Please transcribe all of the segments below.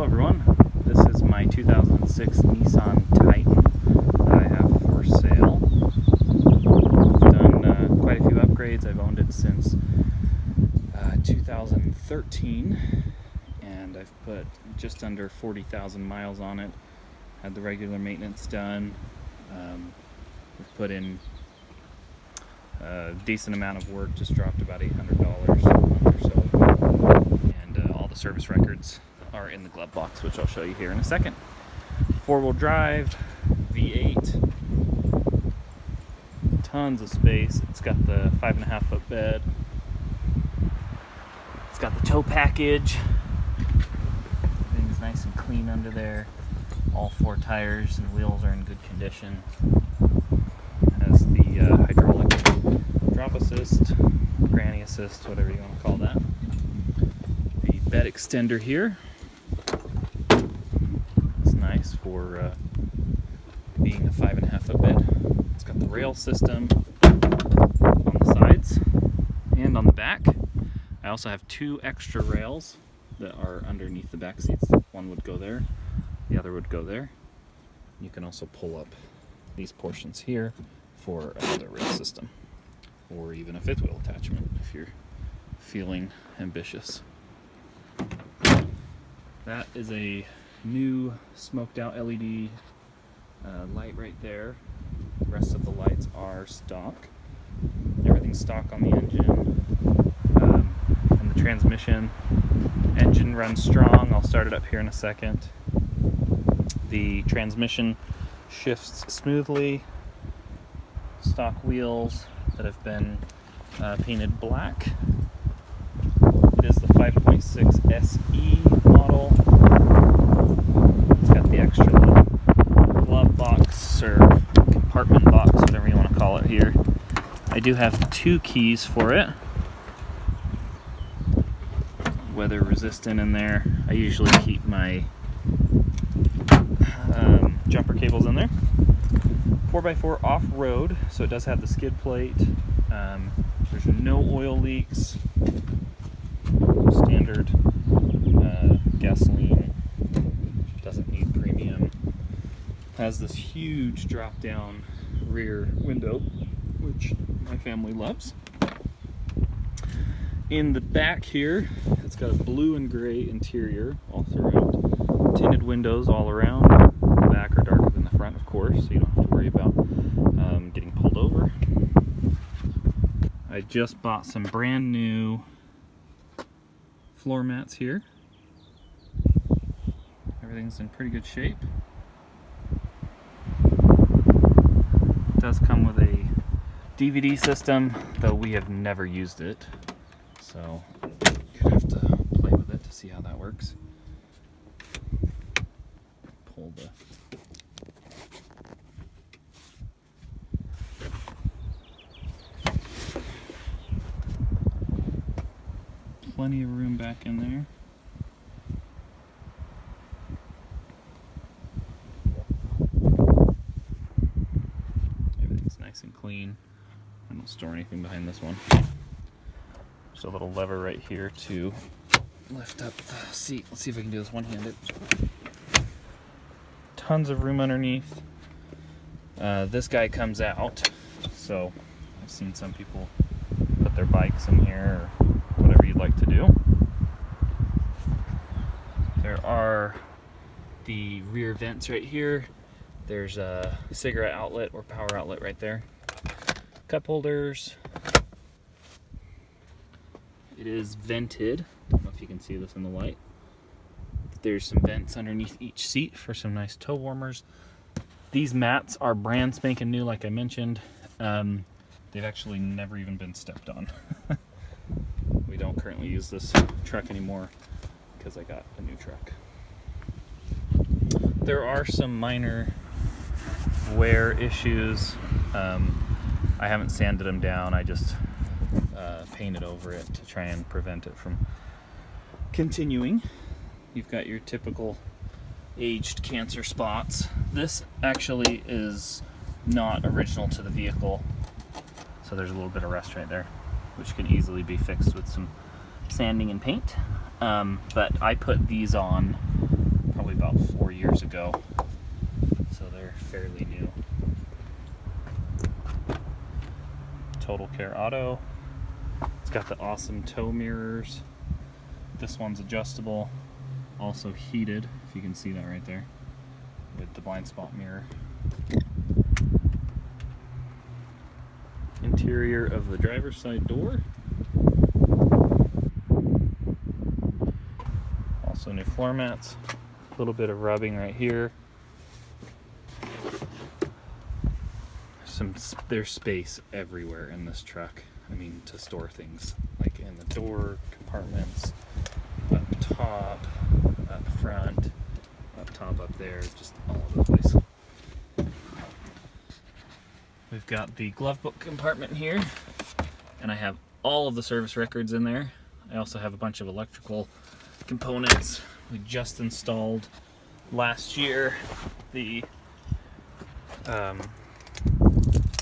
everyone, this is my 2006 Nissan Titan that I have for sale. I've done quite a few upgrades. I've owned it since 2013 and I've put just under 40,000 miles on it. Had the regular maintenance done. We've put in a decent amount of work, just dropped about $800 a month or so. And all the service records are in the glove box, which I'll show you here in a second. Four-wheel drive, V8, tons of space. It's got the 5.5-foot bed. It's got the tow package. Everything's nice and clean under there. All four tires and wheels are in good condition. Has the hydraulic drop assist, granny assist, whatever you want to call that. The bed extender here. It's nice for being a 5.5-foot bed. It's got the rail system on the sides and on the back. I also have two extra rails that are underneath the back seats. One would go there, the other would go there. You can also pull up these portions here for another rail system, or even a fifth wheel attachment if you're feeling ambitious. That is a new smoked out LED light right there. The rest of the lights are stock. Everything's stock on the engine. And the transmission. Engine runs strong. I'll start it up here in a second. The transmission shifts smoothly. Stock wheels that have been painted black. It is the 5.6 SE model. It's got the extra little glove box or compartment box, whatever you want to call it here. I do have two keys for it. Weather resistant in there. I usually keep my jumper cables in there. 4x4 off-road, so it does have the skid plate. There's no oil leaks. Standard gasoline. Doesn't need premium. Has this huge drop-down rear window, which my family loves. In the back here, it's got a blue and gray interior all throughout. Tinted windows all around. The back are darker than the front, of course, so you don't have to worry about getting pulled over. I just bought some brand new floor mats here. Everything's in pretty good shape. It does come with a DVD system, though we have never used it. So you'd have to play with it to see how that works. Pull the plenty of room back in there. Everything's nice and clean. I don't store anything behind this one. There's a little lever right here to lift up the seat. Let's see if I can do this one-handed. Tons of room underneath. This guy comes out, so I've seen some people put their bikes in here or whatever you'd like to do. There are the rear vents right here. There's a cigarette outlet or power outlet right there. Cup holders. It is vented. I don't know if you can see this in the light. There's some vents underneath each seat for some nice toe warmers. These mats are brand spanking new, like I mentioned. They've actually never even been stepped on. We don't currently use this truck anymore because I got a new truck. There are some minor wear issues. I haven't sanded them down. I just painted over it to try and prevent it from continuing. You've got your typical aged cancer spots. This actually is not original to the vehicle, so there's a little bit of rust right there, which can easily be fixed with some sanding and paint. But I put these on probably about 4 years ago, so they're fairly new. Total Care Auto. It's got the awesome tow mirrors. This one's adjustable, also heated, if you can see that right there, with the blind spot mirror. Interior of the driver's side door. Also new floor mats. A little bit of rubbing right here. There's space everywhere in this truck. I mean, to store things, like in the door compartments, up top, up front, up top, up there, just all over the place. We've got the glove book compartment here, and I have all of the service records in there. I also have a bunch of electrical components we just installed last year. The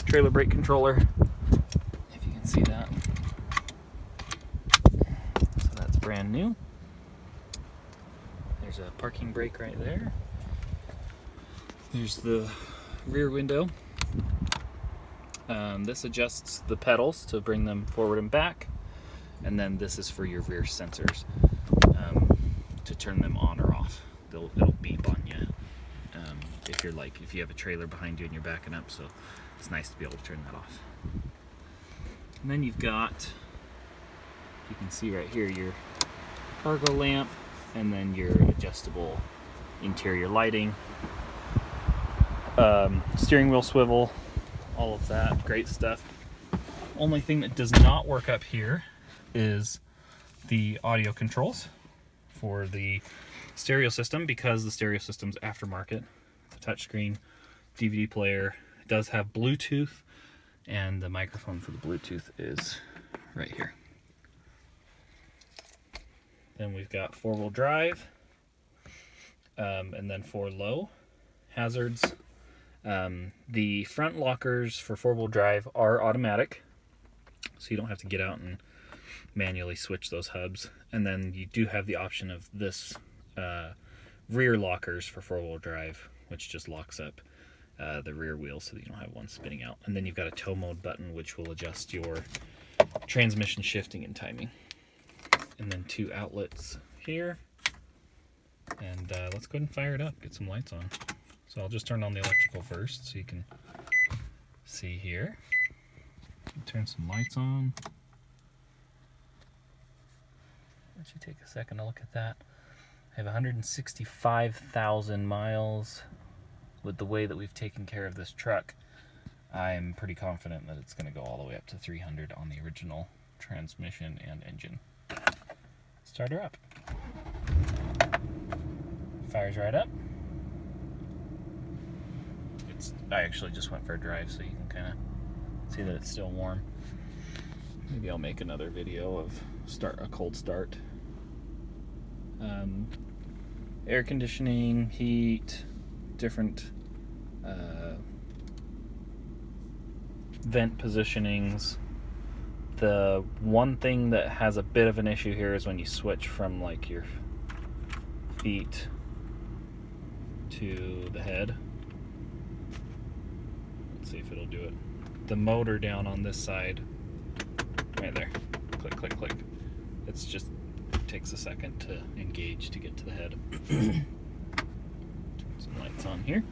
trailer brake controller, if you can see that. So that's brand new. There's a parking brake right there. There's the rear window. This adjusts the pedals to bring them forward and back, and then this is for your rear sensors to turn them on or off. It'll beep on you if you have a trailer behind you and you're backing up, so it's nice to be able to turn that off. And then you've got, you can see right here, your cargo lamp, and then your adjustable interior lighting, steering wheel swivel, all of that great stuff. Only thing that does not work up here is the audio controls for the stereo system, because the stereo system's aftermarket. It's a touchscreen DVD player. It does have Bluetooth, and the microphone for the Bluetooth is right here. Then we've got 4-wheel drive, and then 4 low hazards. The front lockers for 4-wheel drive are automatic, so you don't have to get out and manually switch those hubs. And then you do have the option of this rear lockers for 4-wheel drive, which just locks up the rear wheel so that you don't have one spinning out. And then you've got a tow mode button, which will adjust your transmission shifting and timing. And then 2 outlets here. And let's go ahead and fire it up, get some lights on. So I'll just turn on the electrical first so you can see here. Turn some lights on. Why don't you take a second to look at that? I have 165,000 miles. With the way that we've taken care of this truck, I'm pretty confident that it's going to go all the way up to 300 on the original transmission and engine. Start her up. Fires right up. I actually just went for a drive so you can kind of see that it's still warm. Maybe I'll make another video of a cold start. Air conditioning, heat, different vent positionings. The one thing that has a bit of an issue here is when you switch from like your feet to the head. Let's see if it'll do it. The motor down on this side, right there, click, click, click. It's just takes a second to engage to get to the head. Turn some lights on here.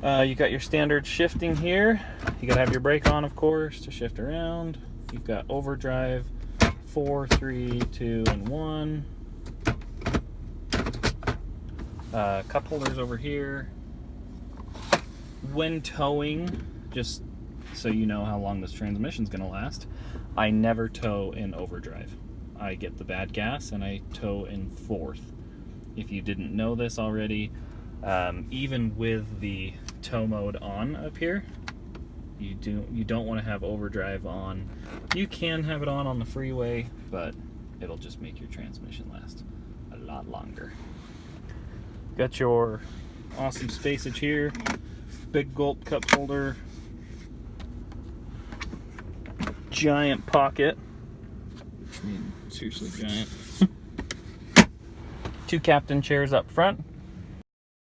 You got your standard shifting here. You gotta have your brake on, of course, to shift around. You've got overdrive, 4, 3, 2, and 1. Cup holders over here. When towing, just so you know how long this transmission's gonna last, I never tow in overdrive. I get the bad gas and I tow in 4th. If you didn't know this already, even with the tow mode on up here, you don't want to have overdrive on. You can have it on the freeway, but it'll just make your transmission last a lot longer. Got your awesome spacage here, big gulp cup holder, giant pocket. I mean, seriously giant. 2 captain chairs up front.